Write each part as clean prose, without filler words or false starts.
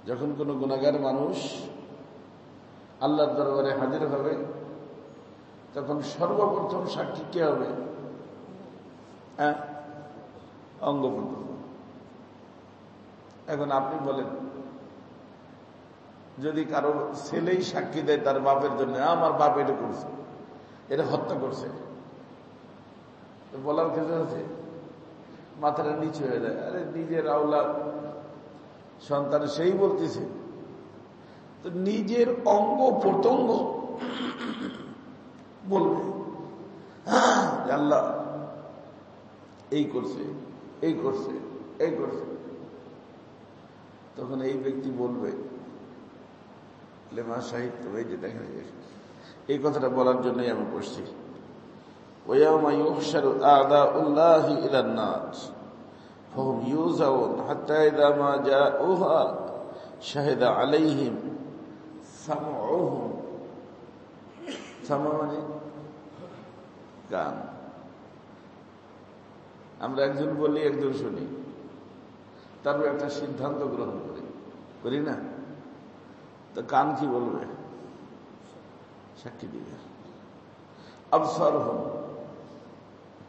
যখন কোনো গুনাহগার মানুষ আল্লাহর দরবারে হাজির হবে তখন সর্বপ্রথম সাক্ষী কে হবে? অঙ্গ প্রত্যঙ্গ। এখন আপনি বলেন, যদি কারো ছেলেই সাক্ষী দেয় তার বাপের জন্য, আমার বাপ এটা করছে, এটা হত্যা করছে, বলার কিছু আছে? মাথাটা নিচু হয়ে যায়। আরে নিজের আওলাদ সন্তান সেই বলতেছে, তো নিজের অঙ্গ প্রত্যঙ্গ বলবে আল্লাহ এই করছে, এই করছে, এই করছে, তখন এই ব্যক্তি বলবে লেমা সাহিত্য, এই যে দেখা যায়, এই কথাটা বলার জন্যই আমি করছি। ويوم يحشر أعداء الله إلى النار فهم يوزعون حتى إذا ما جاءوها شهد عليهم سمعهم, সামা মানে গান। আমরা একজন বলি, একজন শুনি, তারপর একটা সিদ্ধান্ত গ্রহণ করি না? তো কান কি বলবে? সাক্ষী দিবে। আবসারহুম,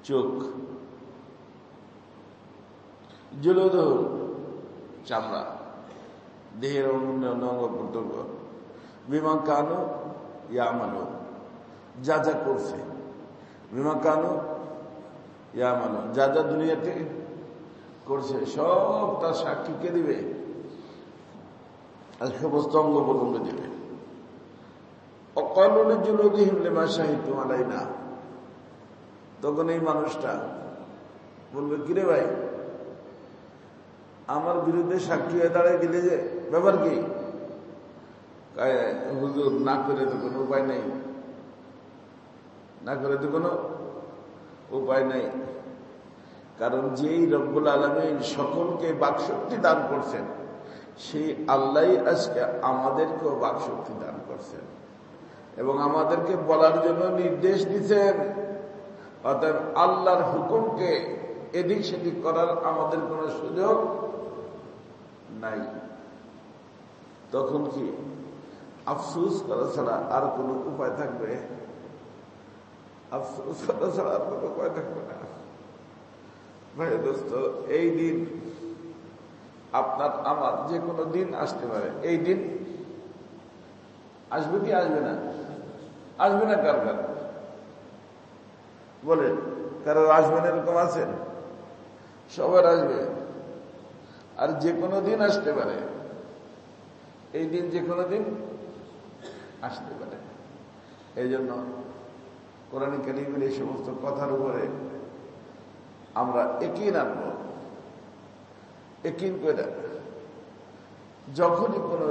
চোখ, জুলুদুহুম, চামড়া, দেহের অঙ্গ প্রত্যঙ্গ, বিমা কানু ইয়ামালুন, যা যা করছে, বিমা কানু ইয়ামালুন, যা যা দুনিয়াতে করছে সব তার সাক্ষী কে দিবে? আর সমস্ত অঙ্গ প্রত্যঙ্গ দিবে। অকালুল জুলুদিহিম লিমা শাহিদু আলাইনা, তখন এই মানুষটা বলবে, কিরে ভাই, আমার বিরুদ্ধে সাক্ষী হয়ে দাঁড়ায় গেলে যে, ব্যাপার কি? হুজুর, না করে তো কোনো উপায় নেই, না করে তো কোনো উপায় নেই। কারণ যেই রব্বুল আলামিন সকলকে বাকশক্তি দান করছেন, সেই আল্লাহ আজকে আমাদেরকেও বাকশক্তি দান করছেন এবং আমাদেরকে বলার জন্য নির্দেশ দিচ্ছেন। অতএব আল্লাহর হুকুমকে এদিক সেদিক করার আমাদের কোনো সুযোগ নাই। তখন কি আফসোস করা ছাড়া আর কোনো উপায় থাকবে? আফসোস করা ছাড়া আর কোনো উপায় থাকবে না। ভাই দোস্ত, এই দিন আপনার আমার যে কোনো দিন আসতে পারে। এই দিন আসবে কি আসবে না? আসবে না। কার কার বলেন, কারো আসবে না এরকম আছেন? সবার আসবে। আর যে কোনো দিন আসতে পারে। এই দিন যে কোনো দিন আসতে পারে। এই জন্য কোরআন কারীমের এই সমস্ত কথার উপরে আমরা ইয়াকিন আনব। ইয়াকিন করে যখনই কোনো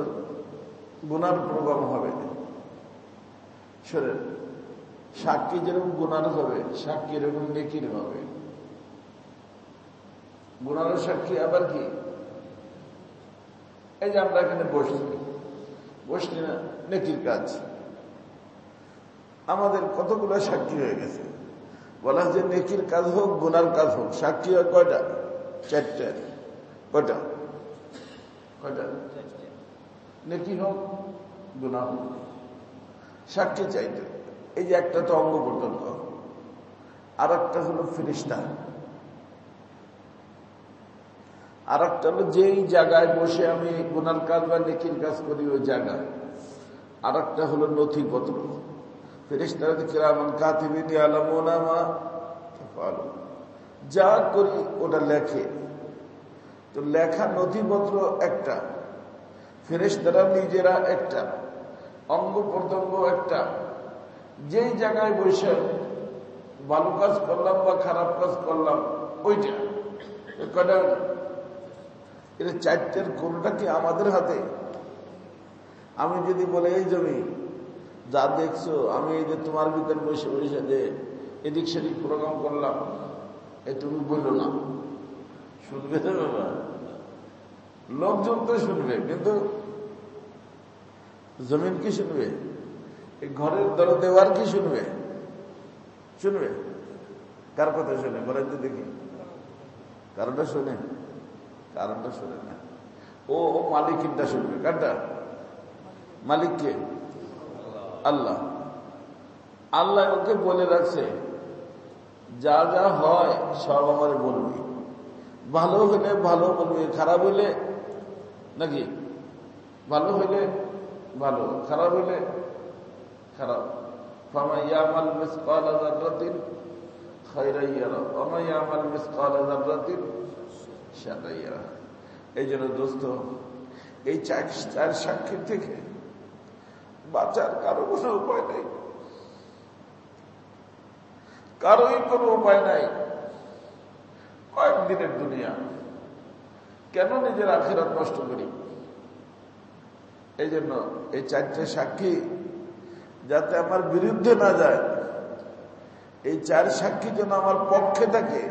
গুনার প্রোগ্রাম হবে, শোনেন, সাক্ষী যেরকম গুনার হবে, সাক্ষী এরকম নেকির হবে। গুনার সাক্ষী আবার কি? এই যে আমরা এখানে বসছি না, নেকির কাজ। আমাদের কতগুলো সাক্ষী হয়ে গেছে। বলা যে নেকির কাজ হোক, গুনার কাজ হোক, সাক্ষী হয় কয়টা? চারটে। কয়টা? কয়টা? নেকি হোক, গুনাহ হোক, সাক্ষী চাইতে। এই যে একটা তো অঙ্গ প্রত্যঙ্গ, আর একটা হলো ফেরেশতা, আর একটা হলো যেই জায়গায় বসে আমি গুনার কাজ বা নেকির কাজ করি ওই জায়গা, আর একটা হলো নথিপত্র। ফেরেশতারা কিরামান কাতিবিন ইয়ালামুনা মা তাফআলুন, যা করি ওটা লেখে। তো লেখা নথিপত্র একটা, ফেরেশতারা নিজেরা একটা, অঙ্গ প্রত্যঙ্গ একটা। যেই জায়গায় বসে ভালো কাজ করলাম বা খারাপ কাজ করলাম ওইটা কটা? এটা চারটের কোনটা কি আমাদের হাতে? আমি যদি বলে, এই জমি যা দেখছো, আমি এই যে তোমার ভিতর বসে বসে যে এদিক সেদিক প্রোগ্রাম করলাম, এই তুমি বললো না, শুনবে তো বাবা? লোকজন তো শুনবে, কিন্তু জমিন কি শুনবে? এই ঘরের দর দেওয়ার কি শুনবে? শুনবে? কার কথা শুনে বলেন তো দেখি? কারণটা শোনে? কারণটা শোনে না। ও মালিকিনটা শুনবে। কারটা? মালিককে? আল্লাহ। আল্লাহ ওকে বলে রাখছে যা যা হয় সব আমার বলবি, ভালো হলে ভালো বলবি, খারাপ হলে নাকি ভালো হলে ভালো, খারাপ হলে খারাপ। ফামান ইয়ামাল মিসকালা যাররাতিন খায়রান ইয়ারা ওয়া মান ইয়ামাল মিসকালা যাররাতিন শাররান ইয়ারা। এই জন্য দোস্ত, এই চার সাক্ষী থেকে বাঁচার কারো কোনো উপায় নেই, কারোই কোনো উপায় নাই। কয়েকদিনের দুনিয়া, কেন নিজের আখিরাত নষ্ট করি? এই জন্য এই চারটে সাক্ষী যাতে আমার বিরুদ্ধে না যায়, এই চার সাক্ষী যেন আমার পক্ষে থাকে,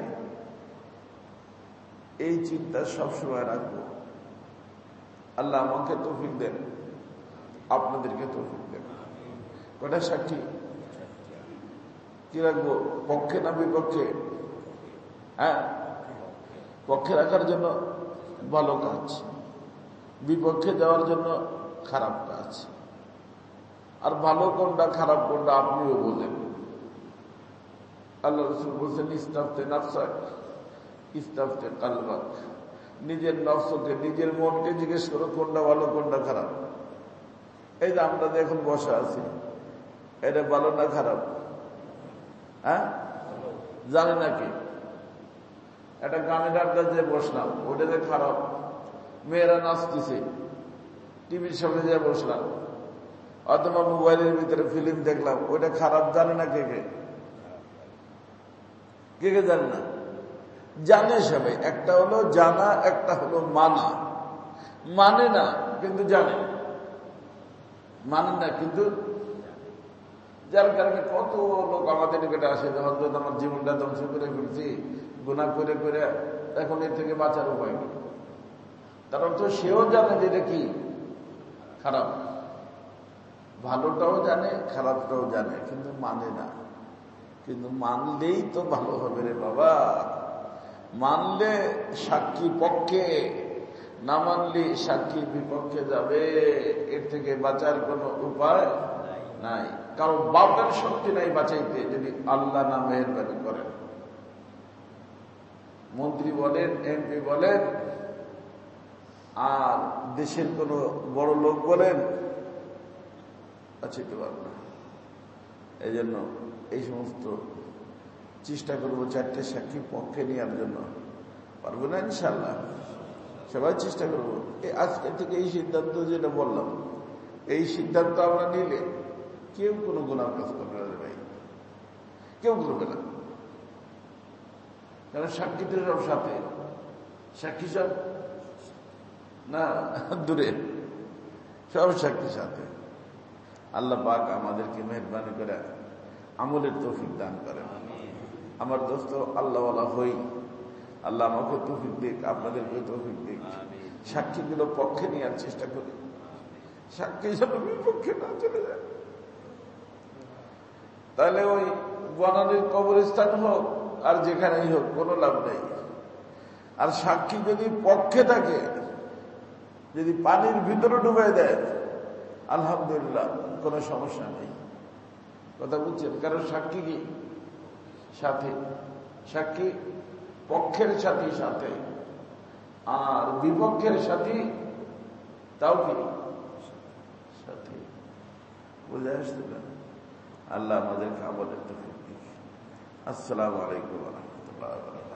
এই চিন্তা সবসময় রাখবো। আল্লাহ আমাকে তৌফিক দেন, আপনাদেরকে তৌফিক দেন। কটা সাক্ষী কি রাখবো? পক্ষে না বিপক্ষে? হ্যাঁ, পক্ষে রাখার জন্য ভালো কাজ, বিপক্ষে যাওয়ার জন্য খারাপ কাজ। আর ভালো কোনটা খারাপ কোনটা আপনিও বোঝেন। আল্লাহ রাসূল বলছেন ইস্তাফতে নাফসাক ইস্তাফতে কালবাক। নিজের নফসকে, নিজের মনকে জিজ্ঞেস করো কোনটা ভালো কোনটা খারাপ। এই যে আমরা এখন বসা আছি, এটা ভালো না খারাপ? হ্যাঁ, জানে নাকি? একটা গানের আড্ডা যে বসলাম, ওটা যে খারাপ। মেয়েরা নাচতেছে, টিভির সামনে যে বসলাম, অথবা মোবাইলের ভিতরে ফিল্ম দেখলাম, ওইটা খারাপ। জানে না কে কে? কে কে জানে না? জানে সবাই। একটা হলো জানা, একটা হলো মানা। মানে না কিন্তু জানে, মানে না কিন্তু। যার কারণে কত লোক আমাদের নিকটে আসে, হযরত আমার জীবনটা ধ্বংস করে ফেলছি, গুনাহ করে করে, এখন এর থেকে বাঁচার উপায় নেই। তার অর্থ সেও জানে যে এটা কি খারাপ, ভালোটাও জানে খারাপটাও জানে, কিন্তু মানে না। কিন্তু মানলেই তো ভালো হবে রে বাবা। মানলে সাক্ষী পক্ষে, না মানলে সাক্ষী বিপক্ষে যাবে। এর থেকে বাঁচার কোনো উপায় নাই। কারণ বাপের শক্তি নাই বাঁচাইতে, যদি আল্লাহ না মেহেরবানি করেন। মন্ত্রী বলেন, এমপি বলেন, আর দেশের কোন বড় লোক বলেন, বাঁচাইতে পারবে না। এই জন্য এই সমস্ত চেষ্টা করবো চারটে সাক্ষী পক্ষে নেওয়ার জন্য। পারবো না ইনশাল্লাহ, সবাই চেষ্টা করবো। আজকে থেকে এই সিদ্ধান্ত যেটা বললাম, এই সিদ্ধান্ত আমরা নিলে কেউ কোনো গুনাহ কাজ করবে না ভাই, কেউ করবে না। কারণ সাক্ষীদের সব সাথে, সাক্ষী সব না দূরে, সব সাক্ষী সাথে। আল্লাহ পাক আমাদেরকে মেহেরবানি করে আমলের তৌফিক দান করেন। আমার দোস্ত আল্লাহওয়ালা হই, আল্লাহ আমাকে তৌফিক দিক, আপনাদেরকে তৌফিক দিক। সাক্ষীগুলো পক্ষে নেওয়ার চেষ্টা করি, সাক্ষী যেন বিপক্ষে না চলে যায়। তাহলে ওই বনানীর কবরস্থান হোক আর যেখানেই হোক, কোনো লাভ নেই। আর সাক্ষী যদি পক্ষে থাকে, যদি পানির ভিতরে ডুবাই দেয়, আলহামদুলিল্লাহ, কোনো সমস্যা নেই। কথা বুঝছেন? কারণ সাক্ষী কি সাথে, সাক্ষী পক্ষের সাথে সাথে, আর বিপক্ষের সাথে তাও কি সাথে। বুঝে আসতে না? আল্লাহ আমাদেরকে আমলের তৌফিক দিন। আসসালামু আলাইকুম ওয়া রাহমাতুল্লাহি ওয়া বারাকাতুহু।